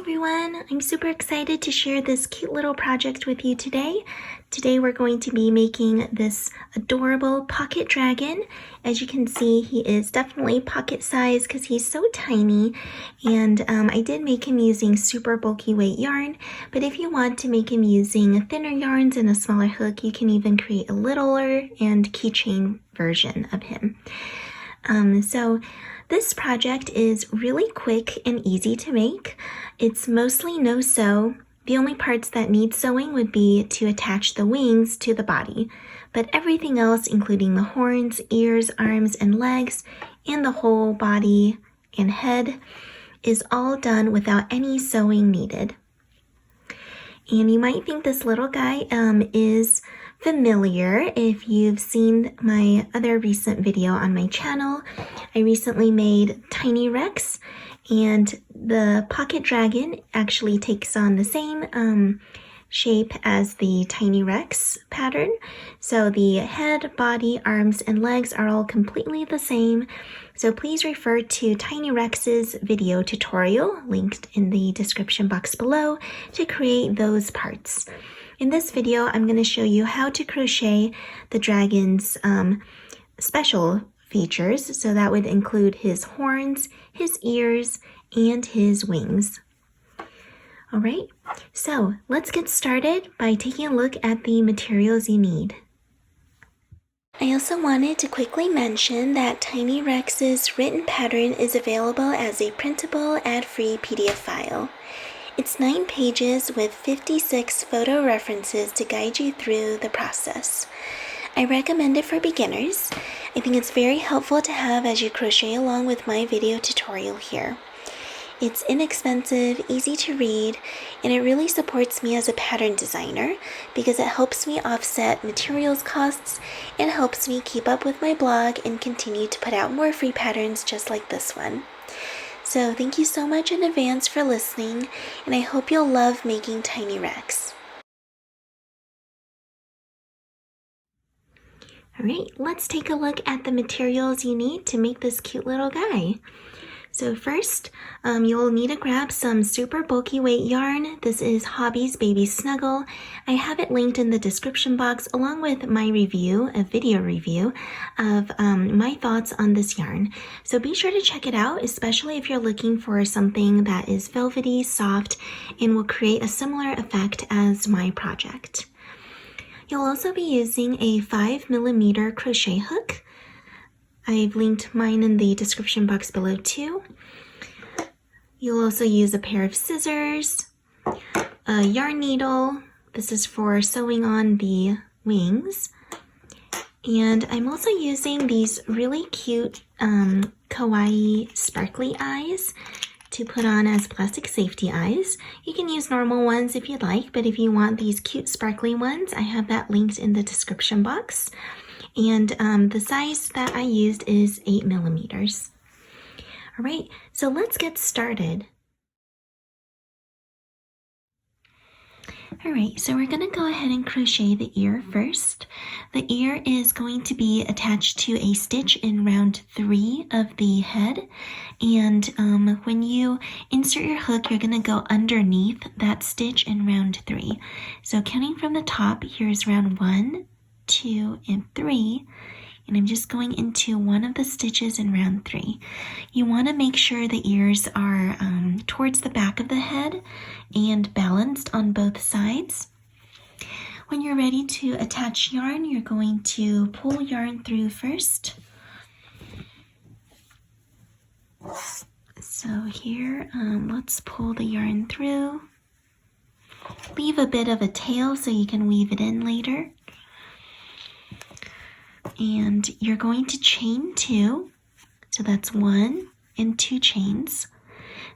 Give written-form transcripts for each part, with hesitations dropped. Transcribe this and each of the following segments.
everyone, I'm super excited to share this cute little project with you today. Today we're going to be making this adorable pocket dragon. As you can see, he is definitely pocket size because he's so tiny, and I did make him using super bulky weight yarn, but if you want to make him using thinner yarns and a smaller hook, you can even create a littler and keychain version of him. This project is really quick and easy to make. It's mostly no-sew. The only parts that need sewing would be to attach the wings to the body, but everything else, including the horns, ears, arms, and legs, and the whole body and head, is all done without any sewing needed. And you might think this little guy is familiar if you've seen my other recent video on my channel. I recently made Tiny Rex, and the pocket dragon actually takes on the same shape as the Tiny Rex pattern. So the head, body, arms, and legs are all completely the same. So please refer to Tiny Rex's video tutorial linked in the description box below to create those parts. In this video, I'm going to show you how to crochet the dragon's special features. So that would include his horns, his ears, and his wings. All right, so let's get started by taking a look at the materials you need. I also wanted to quickly mention that Tiny Rex's written pattern is available as a printable, ad-free PDF file. It's 9 pages with 56 photo references to guide you through the process. I recommend it for beginners. I think it's very helpful to have as you crochet along with my video tutorial here. It's inexpensive, easy to read, and it really supports me as a pattern designer because it helps me offset materials costs and helps me keep up with my blog and continue to put out more free patterns just like this one. So thank you so much in advance for listening, and I hope you'll love making Tiny Rex. Alright, let's take a look at the materials you need to make this cute little guy. So first, you'll need to grab some super bulky weight yarn. This is Hobby's Baby Snuggle. I have it linked in the description box along with my review, a video review of my thoughts on this yarn. So be sure to check it out, especially if you're looking for something that is velvety, soft, and will create a similar effect as my project. You'll also be using a 5mm crochet hook. I've linked mine in the description box below too. You'll also use a pair of scissors, a yarn needle. This is for sewing on the wings. And I'm also using these really cute kawaii sparkly eyes to put on as plastic safety eyes. You can use normal ones if you'd like, but if you want these cute sparkly ones, I have that linked in the description box. And the size that I used is 8mm. All right, so let's get started. All right, so we're gonna go ahead and crochet the ear first. The ear is going to be attached to a stitch in round 3 of the head. And when you insert your hook, you're gonna go underneath that stitch in round 3. So counting from the top, here's round 1, 2, and 3, and I'm just going into one of the stitches in round 3. You want to make sure the ears are towards the back of the head and balanced on both sides. When you're ready to attach yarn, you're going to pull yarn through first. So here, let's pull the yarn through. Leave a bit of a tail so you can weave it in later. And you're going to chain 2, so that's 1 and 2 chains.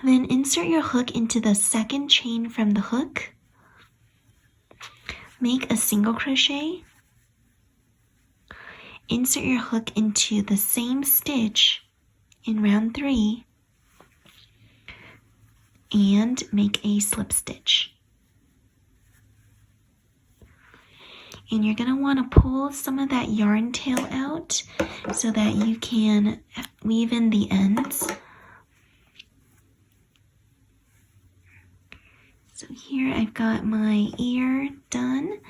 And then insert your hook into the second chain from the hook. Make a single crochet. Insert your hook into the same stitch in round 3 and make a slip stitch. And you're going to want to pull some of that yarn tail out so that you can weave in the ends. here I've got my ear done,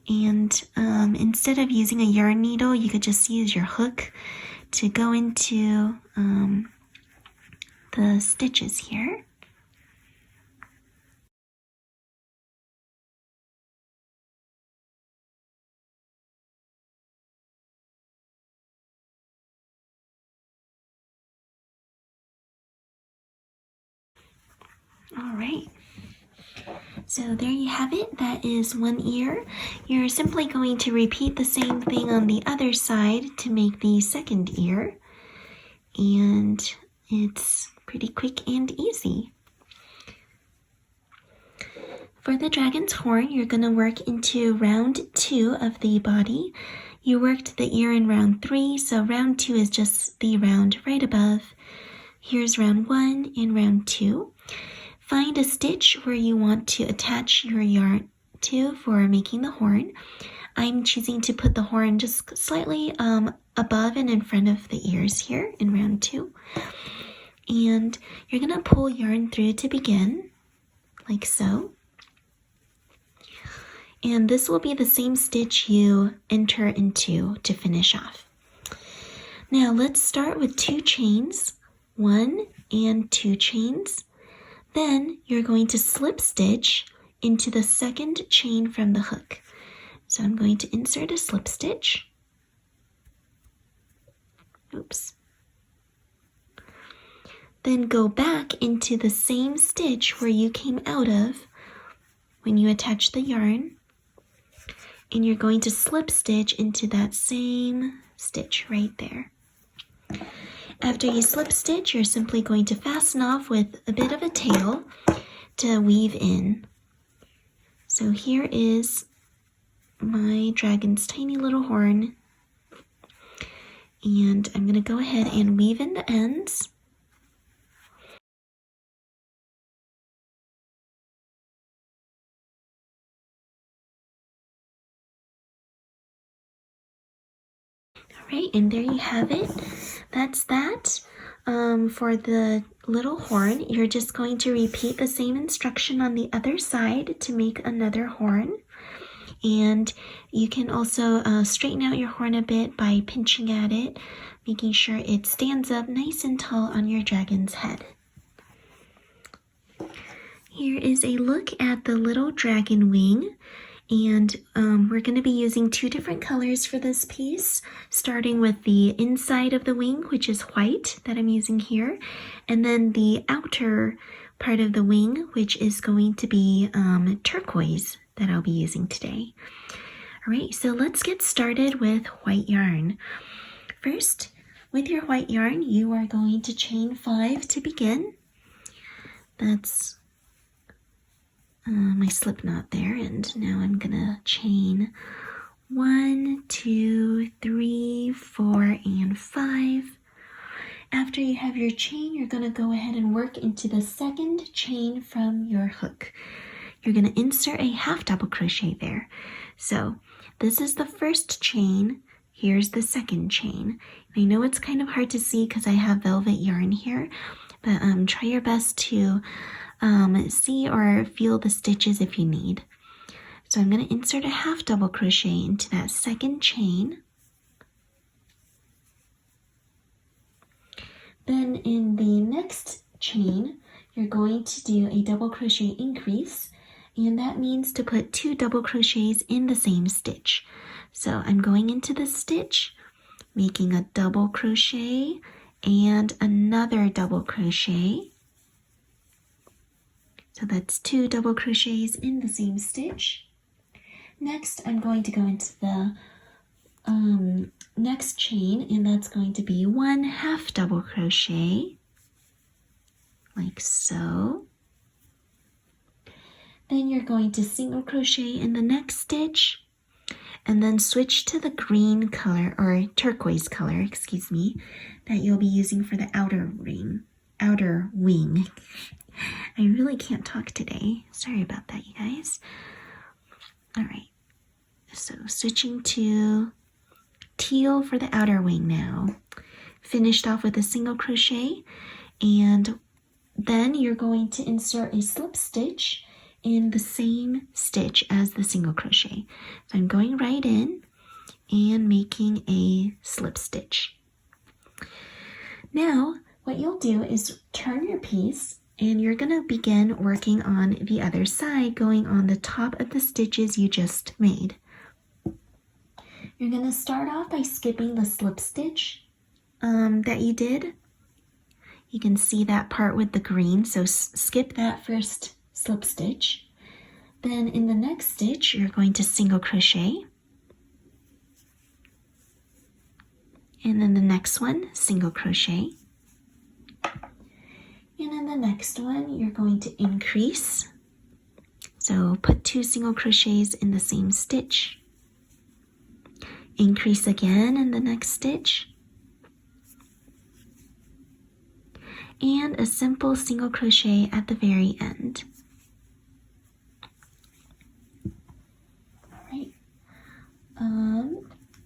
and instead of using a yarn needle, you could just use your hook to go into the stitches here. All right. So there you have it. That is one ear. You're simply going to repeat the same thing on the other side to make the second ear. And it's pretty quick and easy. For the dragon's horn, you're going to work into round 2 of the body. You worked the ear in round 3, so round 2 is just the round right above. Here's round 1 and round 2. Find a stitch where you want to attach your yarn to for making the horn. I'm choosing to put the horn just slightly above and in front of the ears here in round 2. And you're going to pull yarn through to begin, like so. And this will be the same stitch you enter into to finish off. Now let's start with 2 chains, 1 and 2 chains. Then you're going to slip stitch into the second chain from the hook. So I'm going to insert a slip stitch. Oops. Then go back into the same stitch where you came out of when you attach the yarn. And you're going to slip stitch into that same stitch right there. After you slip stitch, you're simply going to fasten off with a bit of a tail to weave in. So here is my dragon's tiny little horn. And I'm going to go ahead and weave in the ends. Alright, and there you have it. That's that. For the little horn, you're just going to repeat the same instruction on the other side to make another horn. And you can also straighten out your horn a bit by pinching at it, making sure it stands up nice and tall on your dragon's head. Here is a look at the little dragon wing. And we're going to be using 2 different colors for this piece, starting with the inside of the wing, which is white that I'm using here, and then the outer part of the wing, which is going to be turquoise that I'll be using today. All right, so let's get started with white yarn. First, with your white yarn, you are going to chain 5 to begin. That's my slip knot there, and now I'm gonna chain 1, 2, 3, 4, and 5. After you have your chain, you're gonna go ahead and work into the second chain from your hook. You're gonna insert a half double crochet there. So this is the first chain, here's the second chain. I know it's kind of hard to see because I have velvet yarn here, but try your best to see or feel the stitches if you need. So I'm going to insert a half double crochet into that second chain. Then in the next chain, you're going to do a double crochet increase, and that means to put 2 double crochets in the same stitch. So I'm going into the stitch, making a double crochet and another double crochet. So that's 2 double crochets in the same stitch. Next, I'm going to go into the next chain, and that's going to be 1 half double crochet, like so. Then you're going to single crochet in the next stitch, and then switch to the green color, or turquoise color, excuse me, that you'll be using for the outer wing. I really can't talk today. Sorry about that, you guys. All right, so switching to teal for the outer wing now. Finished off with a single crochet, and then you're going to insert a slip stitch in the same stitch as the single crochet. So I'm going right in and making a slip stitch. Now, what you'll do is turn your piece and you're going to begin working on the other side, going on the top of the stitches you just made. You're going to start off by skipping the slip stitch that you did. You can see that part with the green, so skip that first slip stitch. Then in the next stitch, you're going to single crochet. And then the next one, single crochet. And in the next one, you're going to increase. So put 2 single crochets in the same stitch. Increase again in the next stitch. And a simple single crochet at the very end. All right.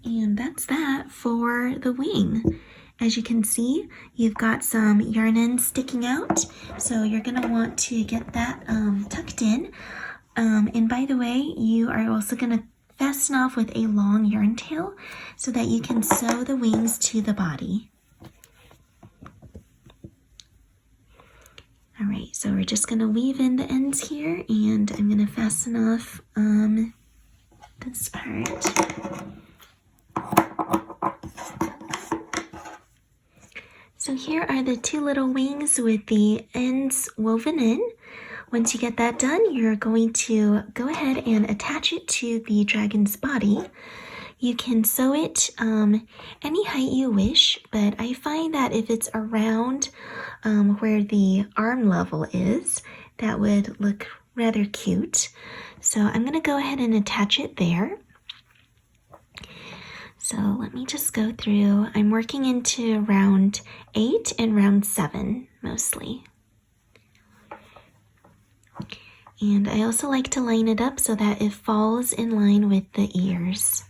And that's that for the wing. As you can see, you've got some yarn ends sticking out, so you're going to want to get that tucked in. And by the way, you are also going to fasten off with a long yarn tail so that you can sew the wings to the body. All right, so we're just going to weave in the ends here, and I'm going to fasten off this part. So here are the 2 little wings with the ends woven in. Once you get that done, you're going to go ahead and attach it to the dragon's body. You can sew it any height you wish, but I find that if it's around where the arm level is, that would look rather cute. So I'm going to go ahead and attach it there. So let me just go through. I'm working into round 8 and round 7 mostly. And I also like to line it up so that it falls in line with the ears.